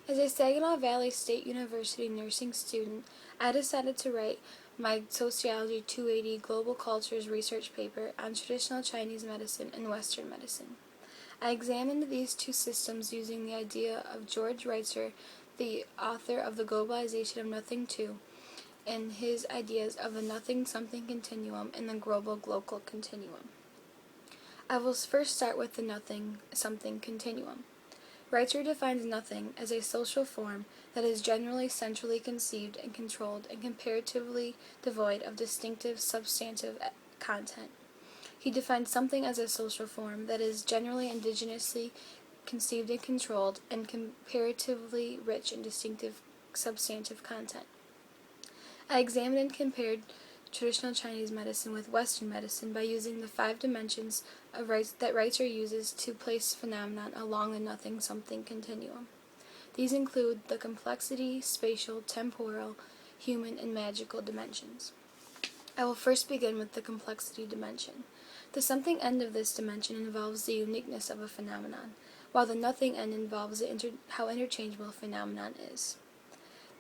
As a Saginaw Valley State University nursing student, I decided to write my Sociology 280 Global Cultures research paper on traditional Chinese medicine and Western medicine. I examined these two systems using the idea of George Reitzer, the author of The Globalization of Nothing Two, and his ideas of the nothing-something continuum and the global-local continuum. I will first start with the nothing-something continuum. Reitzer defines nothing as a social form that is generally centrally conceived and controlled and comparatively devoid of distinctive substantive content. He defines something as a social form that is generally indigenously conceived and controlled and comparatively rich in distinctive substantive content. I examined and compared traditional Chinese medicine with Western medicine by using the 5 dimensions that Reitzer uses to place phenomenon along the nothing-something continuum. These include the complexity, spatial, temporal, human, and magical dimensions. I will first begin with the complexity dimension. The something end of this dimension involves the uniqueness of a phenomenon, while the nothing end involves how interchangeable a phenomenon is.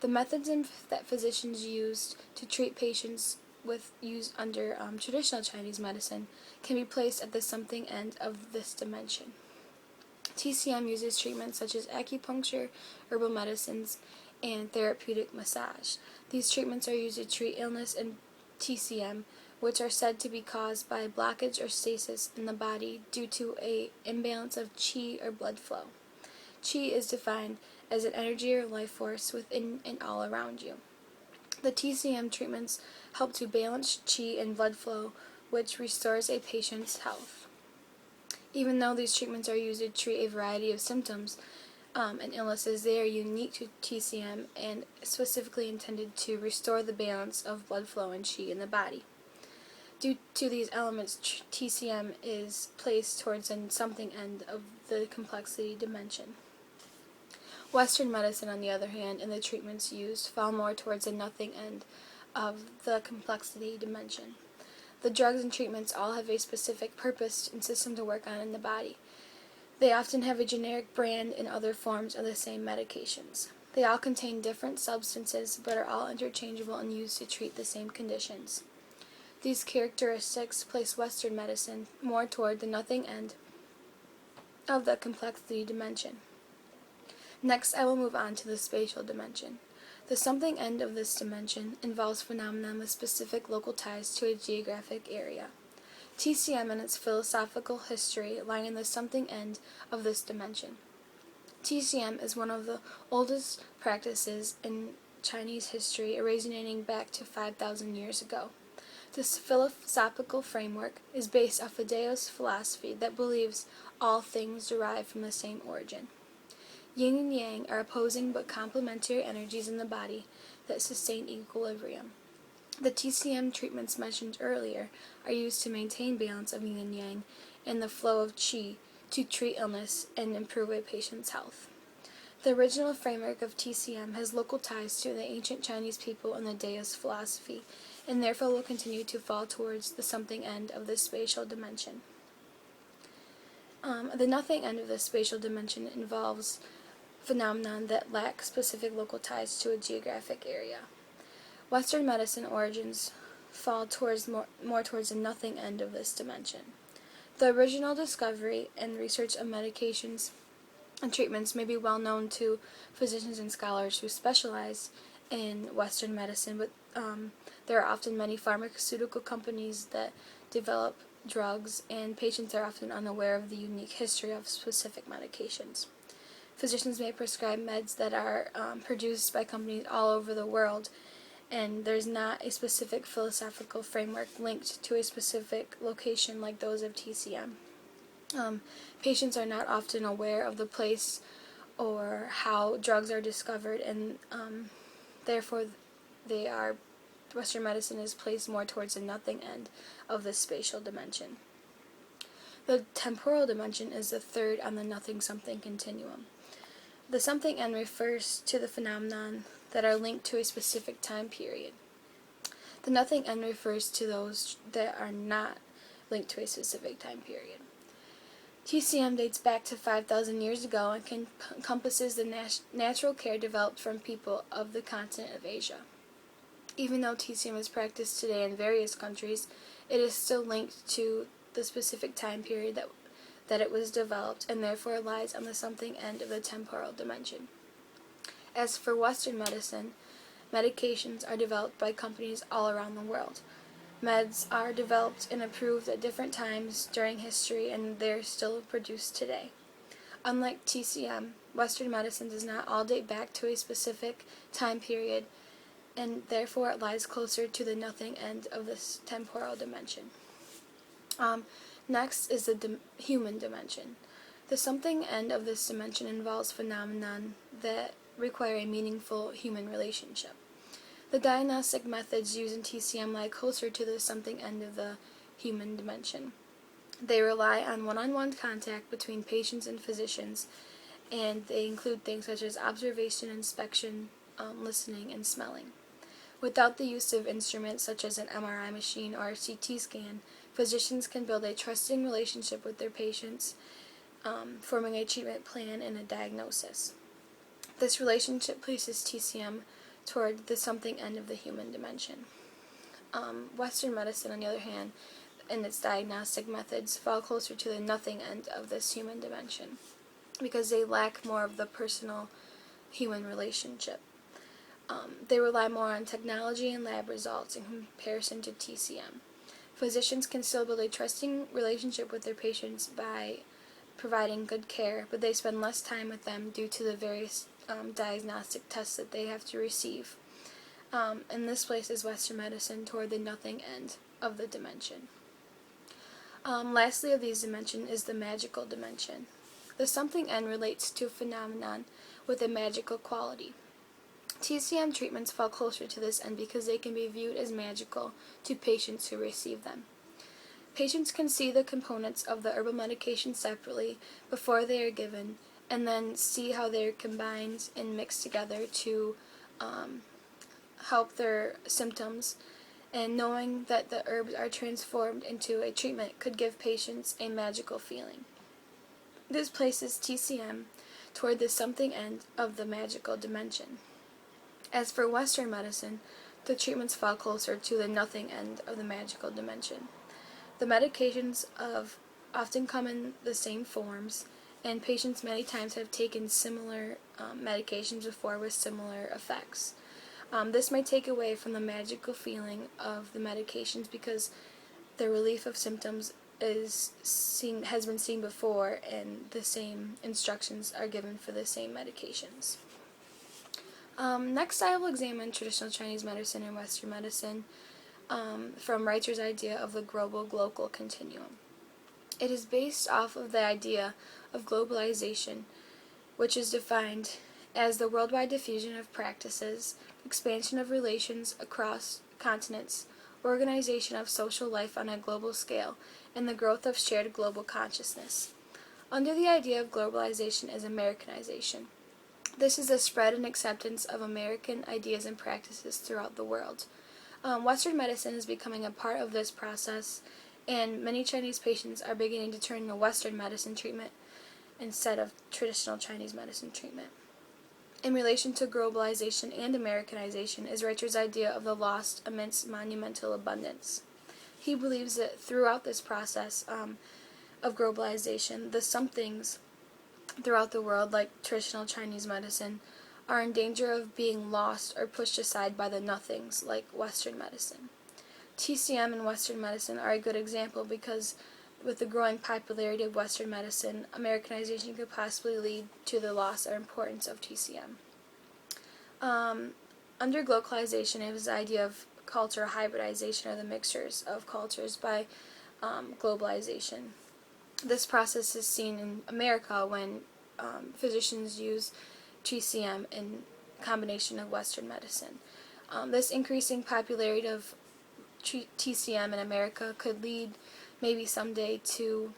The methods that physicians use to treat patients used under traditional Chinese medicine can be placed at the something end of this dimension. TCM uses treatments such as acupuncture, herbal medicines, and therapeutic massage. These treatments are used to treat illness in TCM, which are said to be caused by blockage or stasis in the body due to an imbalance of qi or blood flow. Qi is defined as an energy or life force within and all around you. The TCM treatments help to balance qi and blood flow, which restores a patient's health. Even though these treatments are used to treat a variety of symptoms and illnesses, they are unique to TCM and specifically intended to restore the balance of blood flow and qi in the body. Due to these elements, TCM is placed towards the something end of the complexity dimension. Western medicine, on the other hand, and the treatments used fall more towards the nothing end of the complexity dimension. The drugs and treatments all have a specific purpose and system to work on in the body. They often have a generic brand and other forms of the same medications. They all contain different substances but are all interchangeable and used to treat the same conditions. These characteristics place Western medicine more toward the nothing end of the complexity dimension. Next, I will move on to the spatial dimension. The something end of this dimension involves phenomena with specific local ties to a geographic area. TCM and its philosophical history lie in the something end of this dimension. TCM is one of the oldest practices in Chinese history, originating back to 5,000 years ago. This philosophical framework is based off a Taoist philosophy that believes all things derive from the same origin. Yin and yang are opposing but complementary energies in the body that sustain equilibrium. The TCM treatments mentioned earlier are used to maintain balance of yin and yang and the flow of qi to treat illness and improve a patient's health. The original framework of TCM has local ties to the ancient Chinese people and the Taoist philosophy, and therefore will continue to fall towards the something end of this spatial dimension. The nothing end of this spatial dimension involves phenomenon that lack specific local ties to a geographic area. Western medicine origins fall more towards the nothing end of this dimension. The original discovery and research of medications and treatments may be well known to physicians and scholars who specialize in Western medicine, but there are often many pharmaceutical companies that develop drugs, and patients are often unaware of the unique history of specific medications. Physicians may prescribe meds that are produced by companies all over the world, and there's not a specific philosophical framework linked to a specific location like those of TCM. Patients are not often aware of the place or how drugs are discovered, and therefore Western medicine is placed more towards the nothing end of the spatial dimension. The temporal dimension is the third on the nothing-something continuum. The something end refers to the phenomenon that are linked to a specific time period. The nothing end refers to those that are not linked to a specific time period. TCM dates back to 5,000 years ago and encompasses the natural care developed from people of the continent of Asia. Even though TCM is practiced today in various countries, it is still linked to the specific time period that it was developed, and therefore lies on the something end of the temporal dimension. As for Western medicine, medications are developed by companies all around the world. Meds are developed and approved at different times during history, and they're still produced today. Unlike TCM, Western medicine does not all date back to a specific time period, and therefore it lies closer to the nothing end of this temporal dimension. Next is the human dimension. The something end of this dimension involves phenomena that require a meaningful human relationship. The diagnostic methods used in TCM lie closer to the something end of the human dimension. They rely on one-on-one contact between patients and physicians, and they include things such as observation, inspection, listening, and smelling. Without the use of instruments such as an MRI machine or a CT scan, physicians can build a trusting relationship with their patients, forming a treatment plan and a diagnosis. This relationship places TCM toward the something end of the human dimension. Western medicine, on the other hand, and its diagnostic methods fall closer to the nothing end of this human dimension because they lack more of the personal human relationship. They rely more on technology and lab results in comparison to TCM. Physicians can still build a trusting relationship with their patients by providing good care, but they spend less time with them due to the various diagnostic tests that they have to receive. And this places Western medicine toward the nothing end of the dimension. Lastly of these dimensions is the magical dimension. The something end relates to a phenomenon with a magical quality. TCM treatments fall closer to this end because they can be viewed as magical to patients who receive them. Patients can see the components of the herbal medication separately before they are given, and then see how they are combined and mixed together to help their symptoms. And knowing that the herbs are transformed into a treatment could give patients a magical feeling. This places TCM toward the something end of the magical dimension. As for Western medicine, the treatments fall closer to the nothing end of the magical dimension. The medications often come in the same forms, and patients many times have taken similar medications before with similar effects. This may take away from the magical feeling of the medications because the relief of symptoms has been seen before, and the same instructions are given for the same medications. Next, I will examine traditional Chinese medicine and Western medicine from Reicher's idea of the global-local continuum. It is based off of the idea of globalization, which is defined as the worldwide diffusion of practices, expansion of relations across continents, organization of social life on a global scale, and the growth of shared global consciousness. Under the idea of globalization is Americanization. This is the spread and acceptance of American ideas and practices throughout the world. Western medicine is becoming a part of this process, and many Chinese patients are beginning to turn to Western medicine treatment instead of traditional Chinese medicine treatment. In relation to globalization and Americanization is Reicher's idea of the lost immense monumental abundance. He believes that throughout this process of globalization, the somethings throughout the world, like traditional Chinese medicine, are in danger of being lost or pushed aside by the nothings, like Western medicine. TCM and Western medicine are a good example because with the growing popularity of Western medicine, Americanization could possibly lead to the loss or importance of TCM. Under globalization, it was the idea of cultural hybridization, or the mixtures of cultures by globalization. This process is seen in America when physicians use TCM in combination of Western medicine. This increasing popularity of TCM in America could lead maybe someday to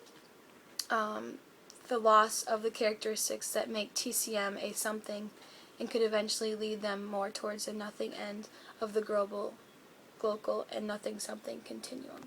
the loss of the characteristics that make TCM a something, and could eventually lead them more towards the nothing end of the global, local, and nothing something continuums.